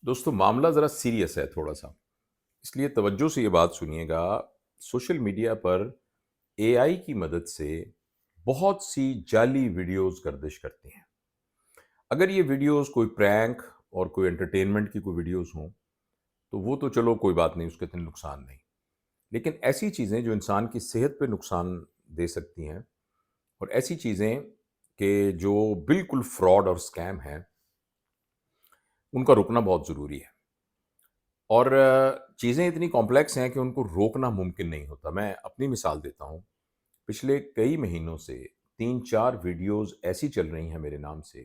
دوستو معاملہ ذرا سیریس ہے تھوڑا سا، اس لیے توجہ سے یہ بات سنیے گا۔ سوشل میڈیا پر اے آئی کی مدد سے بہت سی جعلی ویڈیوز گردش کرتی ہیں۔ اگر یہ ویڈیوز کوئی پرینک اور کوئی انٹرٹینمنٹ کی کوئی ویڈیوز ہوں تو وہ تو چلو کوئی بات نہیں، اس کے اتنے نقصان نہیں، لیکن ایسی چیزیں جو انسان کی صحت پہ نقصان دے سکتی ہیں، اور ایسی چیزیں کہ جو بالکل فراڈ اور سکیم ہیں، ان کا رکنا بہت ضروری ہے۔ اور چیزیں اتنی کمپلیکس ہیں کہ ان کو روکنا ممکن نہیں ہوتا۔ میں اپنی مثال دیتا ہوں، پچھلے کئی مہینوں سے 3-4 ویڈیوز ایسی چل رہی ہیں میرے نام سے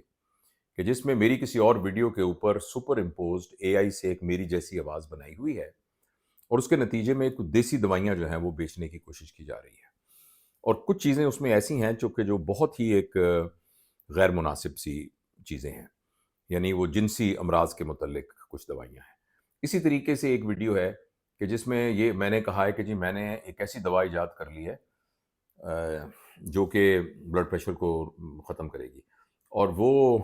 کہ جس میں میری کسی اور ویڈیو کے اوپر سپر امپوزڈ اے آئی سے ایک میری جیسی آواز بنائی ہوئی ہے، اور اس کے نتیجے میں کچھ دیسی دوائیاں جو ہیں وہ بیچنے کی کوشش کی جا رہی ہے، اور کچھ چیزیں اس میں ایسی ہیں جو بہت ہی ایک غیر مناسب سی چیزیں ہیں، یعنی وہ جنسی امراض کے متعلق کچھ دوائیاں ہیں۔ اسی طریقے سے ایک ویڈیو ہے کہ جس میں یہ میں نے کہا ہے کہ جی میں نے ایک ایسی دوا ایجاد کر لی ہے جو کہ بلڈ پریشر کو ختم کرے گی، اور وہ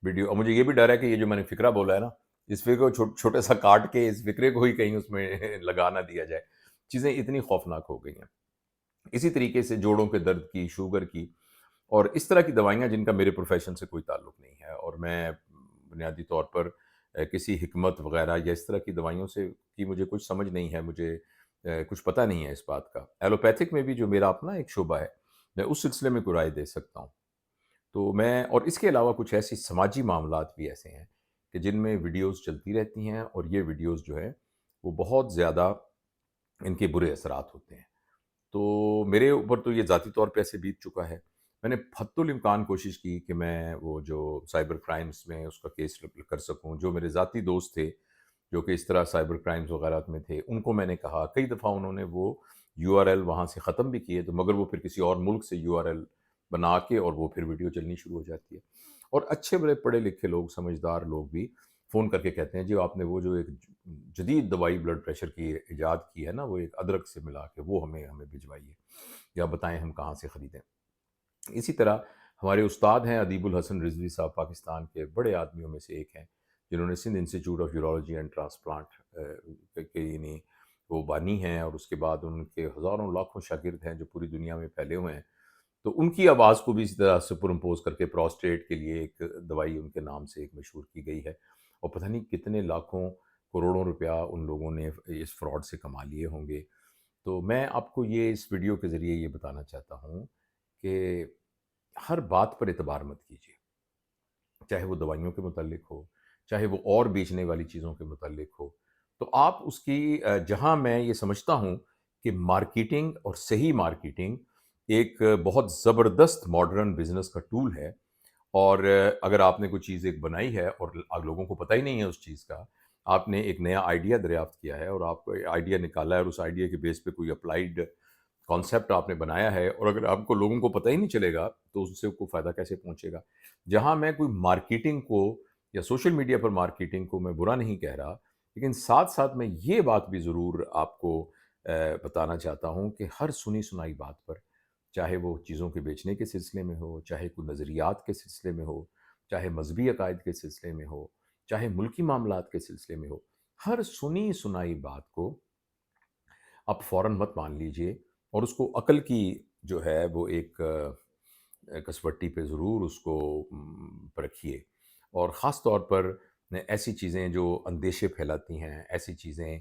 ویڈیو، اور مجھے یہ بھی ڈر ہے کہ یہ جو میں نے فکرہ بولا ہے نا، اس فکرے کو چھوٹے سا کاٹ کے اس فکرے کو ہی کہیں اس میں لگا نہ دیا جائے۔ چیزیں اتنی خوفناک ہو گئی ہیں۔ اسی طریقے سے جوڑوں کے درد کی، شوگر کی، اور اس طرح کی دوائیاں جن کا میرے پروفیشن سے کوئی تعلق نہیں ہے، اور میں بنیادی طور پر کسی حکمت وغیرہ یا اس طرح کی دوائیوں سے کی مجھے کچھ سمجھ نہیں ہے، مجھے کچھ پتہ نہیں ہے اس بات کا۔ ایلوپیتھک میں بھی جو میرا اپنا ایک شعبہ ہے، میں اس سلسلے میں کوئی رائے دے سکتا ہوں۔ تو میں، اور اس کے علاوہ کچھ ایسی سماجی معاملات بھی ایسے ہیں کہ جن میں ویڈیوز چلتی رہتی ہیں، اور یہ ویڈیوز جو ہے وہ بہت زیادہ ان کے برے اثرات ہوتے ہیں۔ تو میرے اوپر تو یہ ذاتی طور پہ ایسے بیت چکا ہے۔ میں نے حتی الامکان کوشش کی کہ میں وہ جو سائبر کرائمز میں اس کا کیس کر سکوں۔ جو میرے ذاتی دوست تھے جو کہ اس طرح سائبر کرائمز وغیرہ میں تھے، ان کو میں نے کہا، کئی دفعہ انہوں نے وہ یو آر ایل وہاں سے ختم بھی کیے، تو مگر وہ پھر کسی اور ملک سے یو آر ایل بنا کے اور وہ پھر ویڈیو چلنی شروع ہو جاتی ہے۔ اور اچھے بڑے پڑھے لکھے لوگ، سمجھدار لوگ بھی فون کر کے کہتے ہیں جی آپ نے وہ جو ایک جدید دوائی بلڈ پریشر کی ایجاد کی ہے نا، وہ ایک ادرک سے ملا کے، وہ ہمیں بھجوائیے، یا بتائیں ہم کہاں سے خریدیں۔ اسی طرح ہمارے استاد ہیں ادیب الحسن رضوی صاحب، پاکستان کے بڑے آدمیوں میں سے ایک ہیں، جنہوں نے Sindh institute of urology and transplant کے یعنی وہ بانی ہیں، اور اس کے بعد ان کے ہزاروں لاکھوں شاگرد ہیں جو پوری دنیا میں پھیلے ہوئے ہیں۔ تو ان کی آواز کو بھی اسی طرح سپر امپوز کر کے پروسٹیٹ کے لیے ایک دوائی ان کے نام سے ایک مشہور کی گئی ہے، اور پتہ نہیں کتنے لاکھوں کروڑوں روپیہ ان لوگوں نے اس فراڈ سے کما لیے ہوں گے۔ تو میں آپ کو یہ اس ویڈیو کے ذریعے یہ بتانا چاہتا ہوں کہ ہر بات پر اعتبار مت کیجیے، چاہے وہ دوائیوں کے متعلق ہو، چاہے وہ اور بیچنے والی چیزوں کے متعلق ہو۔ تو آپ اس کی جہاں میں یہ سمجھتا ہوں کہ مارکیٹنگ اور صحیح مارکیٹنگ ایک بہت زبردست ماڈرن بزنس کا ٹول ہے، اور اگر آپ نے کوئی چیز ایک بنائی ہے اور لوگوں کو پتہ ہی نہیں ہے اس چیز کا، آپ نے ایک نیا آئیڈیا دریافت کیا ہے، اور آپ کو آئیڈیا نکالا ہے، اور اس آئیڈیا کے بیس پہ کوئی اپلائیڈ کانسیپٹ آپ نے بنایا ہے، اور اگر آپ کو لوگوں کو پتہ ہی نہیں چلے گا تو اس سے کوئی فائدہ کیسے پہنچے گا۔ جہاں میں کوئی مارکیٹنگ کو یا سوشل میڈیا پر مارکیٹنگ کو میں برا نہیں کہہ رہا، لیکن ساتھ ساتھ میں یہ بات بھی ضرور آپ کو بتانا چاہتا ہوں کہ ہر سنی سنائی بات پر، چاہے وہ چیزوں کے بیچنے کے سلسلے میں ہو، چاہے کوئی نظریات کے سلسلے میں ہو، چاہے مذہبی عقائد کے سلسلے میں ہو، چاہے ملکی معاملات کے سلسلے میں ہو، ہر سنی سنائی بات کو آپ فوراً مت مان لیجئے، اور اس کو عقل کی جو ہے وہ ایک کسوٹی پہ ضرور اس کو پرکھیے، اور خاص طور پر ایسی چیزیں جو اندیشے پھیلاتی ہیں، ایسی چیزیں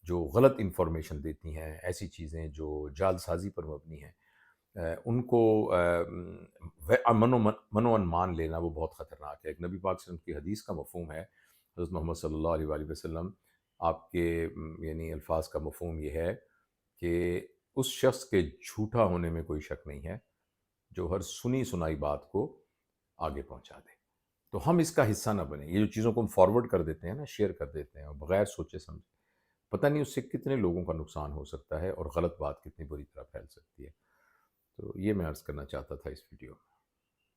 جو غلط انفارمیشن دیتی ہیں، ایسی چیزیں جو جعل سازی پر مبنی ہیں، ان کو من و مان لینا وہ بہت خطرناک ہے۔ ایک نبی پاک صلی اللہ علیہ وسلم کی حدیث کا مفہوم ہے، حضرت محمد صلی اللہ علیہ وآلہ وسلم، آپ کے یعنی الفاظ کا مفہوم یہ ہے کہ اس شخص کے جھوٹا ہونے میں کوئی شک نہیں ہے جو ہر سنی سنائی بات کو آگے پہنچا دے۔ تو ہم اس کا حصہ نہ بنیں۔ یہ جو چیزوں کو ہم فارورڈ کر دیتے ہیں نا، شیئر کر دیتے ہیں، اور بغیر سوچے سمجھے، پتہ نہیں اس سے کتنے لوگوں کا نقصان ہو سکتا ہے، اور غلط بات کتنی بری طرح پھیل سکتی ہے۔ تو یہ میں عرض کرنا چاہتا تھا اس ویڈیو میں۔